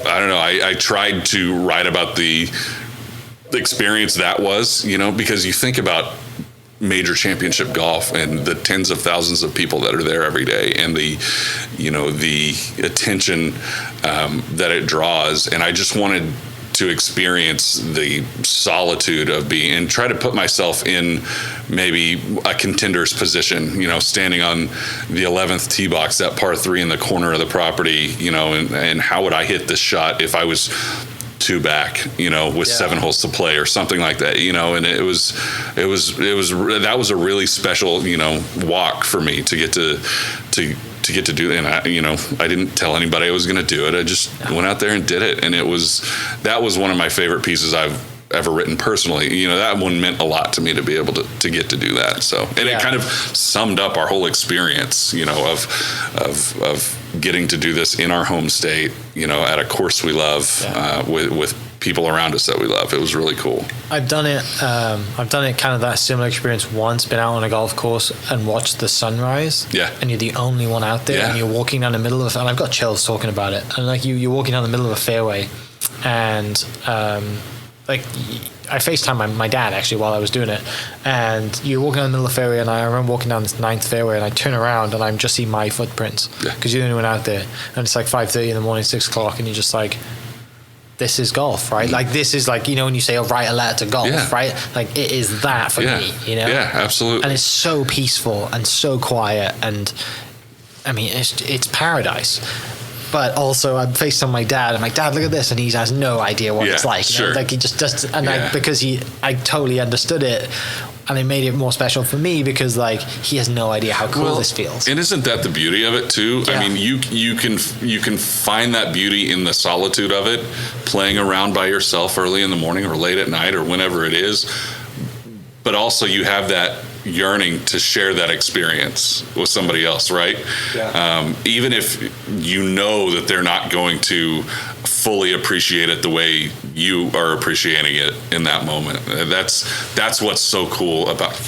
don't know. I tried to write about the experience that was, because you think about major championship golf and the tens of thousands of people that are there every day, and the attention that it draws, and I just wanted to experience the solitude of being and try to put myself in maybe a contender's position, standing on the 11th tee box, that par 3 in the corner of the property, and how would I hit this shot if I was 2 back, with 7 holes to play or something like that, and that was a really special, walk for me to get to do it. And I didn't tell anybody I was going to do it. I just went out there and did it. And that was one of my favorite pieces I've ever written personally. That one meant a lot to me to be able to get to do that. So, and it kind of summed up our whole experience, of getting to do this in our home state, at a course we love, with people around us that we love. It was really cool. I've done it kind of that similar experience once, been out on a golf course and watched the sunrise. Yeah. And you're the only one out there, and you're walking down the middle of, and I've got chills talking about it. And like you're walking down the middle of a fairway, and I FaceTimed my dad actually while I was doing it, and you're walking down the middle of the fairway, and I remember walking down this 9th fairway, and I turn around and I'm just seeing my footprints because you're the only one out there, and it's like 5:30 in the morning, 6 o'clock, and you're just like, this is golf, right? Like this is like, when you say, write a letter to golf, right? Like it is that for me, Yeah, absolutely. And it's so peaceful and so quiet, and I mean, it's paradise. But also, I FaceTime my dad. I'm like, "Dad, look at this," and he has no idea what it's like. Sure. Like he just does, and because I totally understood it and it made it more special for me because like he has no idea how cool this feels. And isn't that the beauty of it too? Yeah. I mean, you can find that beauty in the solitude of it, playing around by yourself early in the morning or late at night or whenever it is. But also you have that yearning to share that experience with somebody else, right? Yeah. Even if you know that they're not going to fully appreciate it the way you are appreciating it in that moment. That's what's so cool about.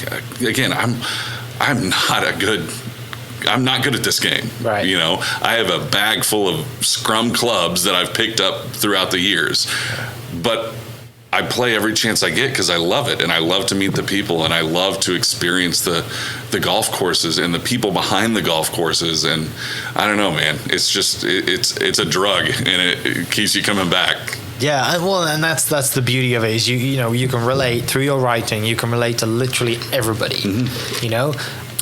Again, I'm not good at this game. Right. You know, I have a bag full of scrum clubs that I've picked up throughout the years, but I play every chance I get because I love it, and I love to meet the people, and I love to experience the golf courses and the people behind the golf courses. And I don't know, man, it's just it's a drug, and it keeps you coming back. Yeah, well, and that's the beauty of it is you know you can relate through your writing. You can relate to literally everybody. Mm-hmm. You know.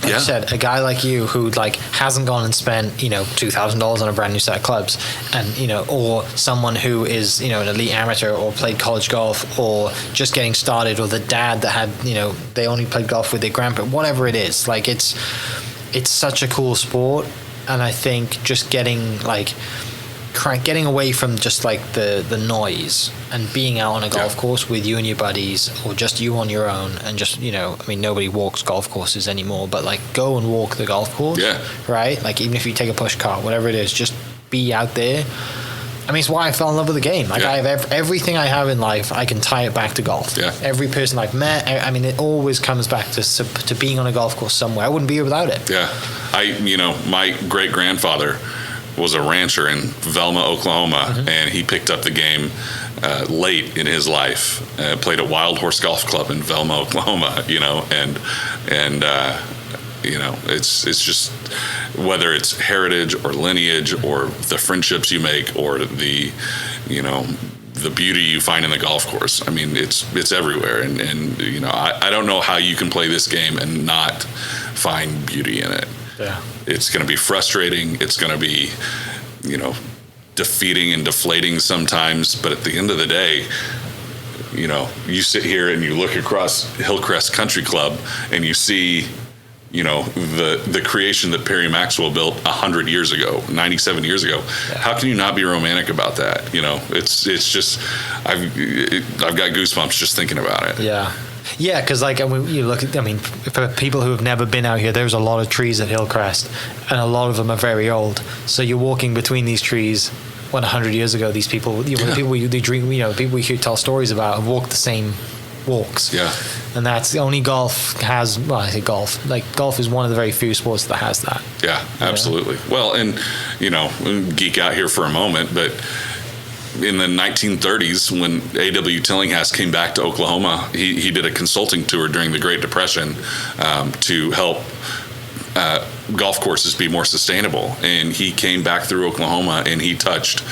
Like I said, a guy like you who like hasn't gone and spent, you know, $2,000 on a brand new set of clubs, and you know, or someone who is, you know, an elite amateur or played college golf or just getting started, or the dad that had, you know, they only played golf with their grandpa, whatever it is. Like it's such a cool sport, and I think just getting away from just like the noise and being out on a golf course with you and your buddies, or just you on your own, and just, you know, I mean, nobody walks golf courses anymore, but like go and walk the golf course, right? Like even if you take a push cart, whatever it is, just be out there. I mean, it's why I fell in love with the game. Like I have everything I have in life, I can tie it back to golf. Yeah. Every person I've met, I mean, it always comes back to being on a golf course somewhere. I wouldn't be here without it. Yeah. My great grandfather was a rancher in Velma, Oklahoma, mm-hmm. and he picked up the game late in his life. Played at Wild Horse Golf Club in Velma, Oklahoma. You know, and you know, it's just whether it's heritage or lineage or the friendships you make or the, you know, the beauty you find in the golf course. I mean, it's everywhere, and you know, I don't know how you can play this game and not find beauty in it. Yeah. It's going to be frustrating. It's going to be, you know, defeating and deflating sometimes. But at the end of the day, you know, you sit here and you look across Hillcrest Country Club and you see, you know, the creation that Perry Maxwell built 100 years ago, 97 years ago. Yeah. How can you not be romantic about that? You know, it's just, I've got goosebumps just thinking about it. Yeah. Yeah, because like you look at, I mean, for people who have never been out here, there's a lot of trees at Hillcrest, and a lot of them are very old. So you're walking between these trees. When 100 years ago, these people, the people they dream, you know, people we could tell stories about have walked the same walks. Yeah, and that's only golf has. Well, I say golf. Like golf is one of the very few sports that has that. Yeah, absolutely. Well, and you know, geek out here for a moment, but in the 1930s, when A.W. Tillinghast came back to Oklahoma, he did a consulting tour during the Great Depression to help golf courses be more sustainable. And he came back through Oklahoma and he touched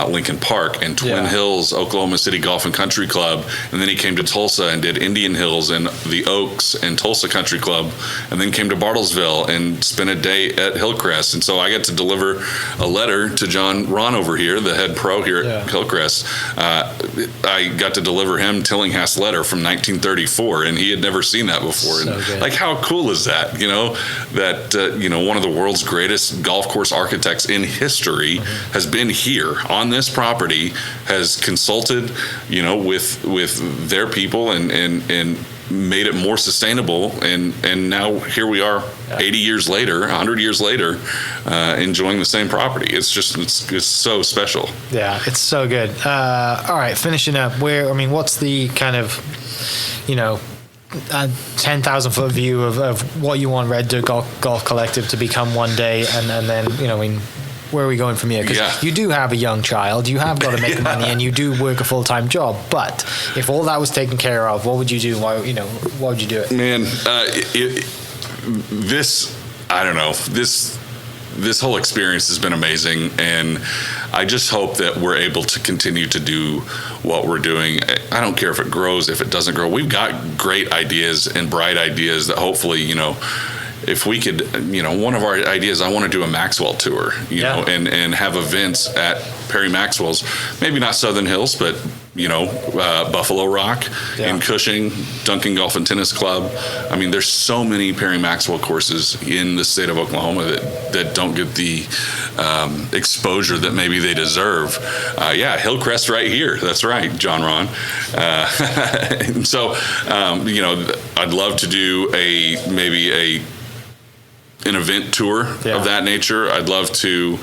Lincoln Park and Twin Hills, Oklahoma City Golf and Country Club, and then he came to Tulsa and did Indian Hills and the Oaks and Tulsa Country Club, and then came to Bartlesville and spent a day at Hillcrest. And so I got to deliver a letter to John Ron over here, the head pro here at Hillcrest. I got to deliver him Tillinghast's letter from 1934, and he had never seen that before. So and like, how cool is that? You know, that you know, one of the world's greatest golf course architects in history has been here on this property, has consulted, you know, with their people and made it more sustainable, and now here we are 80 years later, 100 years later, enjoying the same property. It's just it's so special. Yeah, it's so good. All right, finishing up, what's the kind of, you know, 10,000 foot view of what you want Red Dirt Golf Collective to become one day, and then, you know, I mean, where are we going from here? Because you do have a young child, you have got to make money, and you do work a full-time job. But if all that was taken care of, what would you do? Why would you do it? Man, this whole experience has been amazing, and I just hope that we're able to continue to do what we're doing. I don't care if it grows, if it doesn't grow. We've got great ideas and bright ideas that hopefully, you know, if we could, you know, one of our ideas, I want to do a Maxwell tour, you know, and have events at Perry Maxwell's, maybe not Southern Hills, but, Buffalo Rock in Cushing, Duncan Golf and Tennis Club. I mean, there's so many Perry Maxwell courses in the state of Oklahoma that don't get the exposure that maybe they deserve. Hillcrest right here. That's right, John Ron. And so, I'd love to do an event tour of that nature. I'd love to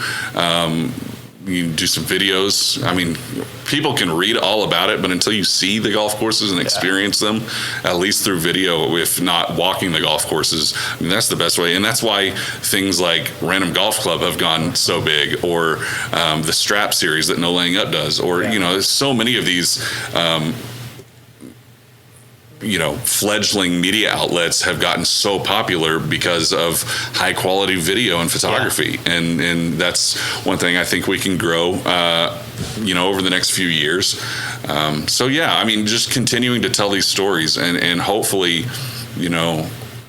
do some videos. I mean, people can read all about it, but until you see the golf courses and experience them, at least through video, if not walking the golf courses, I mean, that's the best way. And that's why things like Random Golf Club have gone so big, or the Strap series that No Laying Up does, or, there's so many of these fledgling media outlets have gotten so popular because of high quality video and photography. And that's one thing I think we can grow, over the next few years. Just continuing to tell these stories and hopefully,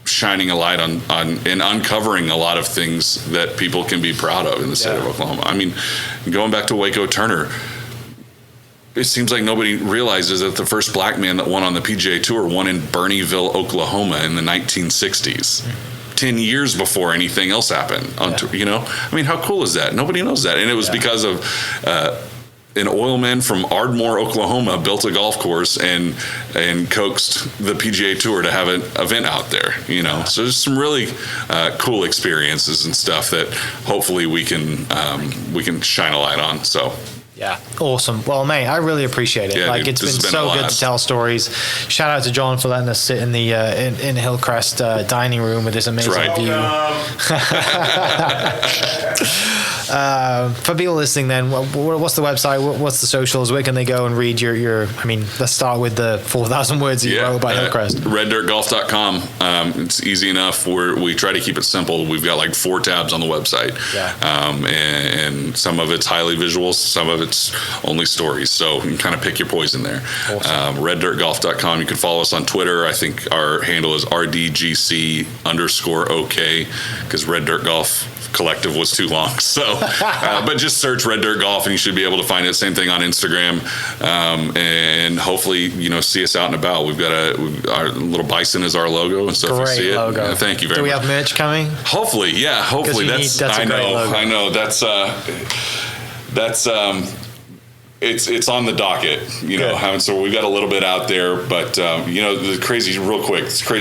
shining a light on and uncovering a lot of things that people can be proud of in the state of Oklahoma. I mean, going back to Waco Turner, it seems like nobody realizes that the first black man that won on the PGA Tour won in Bernieville, Oklahoma in the 1960s. 10 years before anything else happened. I mean, how cool is that? Nobody knows that. And it was because of an oilman from Ardmore, Oklahoma built a golf course and coaxed the PGA Tour to have an event out there, So there's some really cool experiences and stuff that hopefully we can shine a light on. So. Yeah, awesome. Well, mate, I really appreciate it. It's been so good to tell stories. Shout out to John for letting us sit in the in Hillcrest dining room with this amazing view. For people listening, then, what's the website? What's the socials? Where can they go and read your? I mean, let's start with the 4,000 words you wrote about Hillcrest. RedDirtGolf.com. It's easy enough. We try to keep it simple. We've got like 4 tabs on the website, and some of it's highly visual, some of it's only stories. So you can kind of pick your poison there. Awesome. RedDirtGolf.com. You can follow us on Twitter. I think our handle is RDGC_OK because Red Dirt Golf Collective was too long. So, but just search Red Dirt Golf and you should be able to find it. Same thing on Instagram. And hopefully, see us out and about. We've got our little bison is our logo. And so if you see it, thank you very much. Do we have merch coming? Hopefully. Yeah. Hopefully I know. That's it's on the docket, so we've got a little bit out there, but the crazy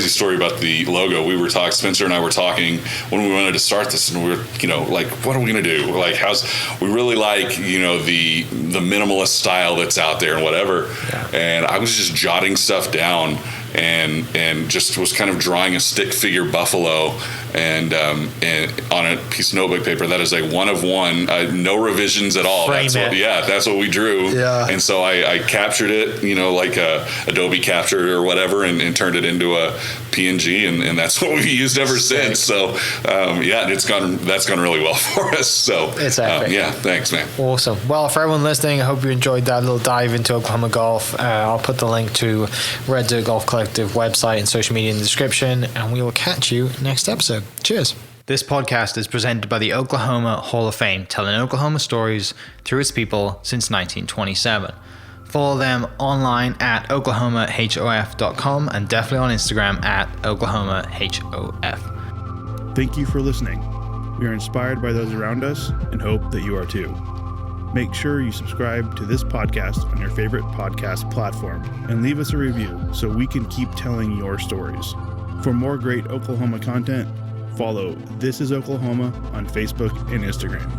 story about the logo. Spencer and I were talking when we wanted to start this, and we were, like, what are we going to do? Like, we really like, the minimalist style that's out there and whatever. Yeah. And I was just jotting stuff down and just was kind of drawing a stick figure buffalo and on a piece of notebook paper that is a 1 of 1, no revisions at all. That's what we drew. Yeah. And so I captured it, like a Adobe captured or whatever, and turned it into a PNG, and that's what we've used ever since. So that's gone really well for us. So it's epic. Thanks, man. Awesome. Well, for everyone listening, I hope you enjoyed that little dive into Oklahoma golf. I'll put the link to Red Dirt Golf Collective website and social media in the description, and we will catch you next episode. Cheers. This podcast is presented by the Oklahoma Hall of Fame, telling Oklahoma stories through its people since 1927. Follow them online at oklahomahof.com and definitely on Instagram at oklahomahof. Thank you for listening. We are inspired by those around us and hope that you are too. Make sure you subscribe to this podcast on your favorite podcast platform and leave us a review so we can keep telling your stories. For more great Oklahoma content, follow This Is Oklahoma on Facebook and Instagram.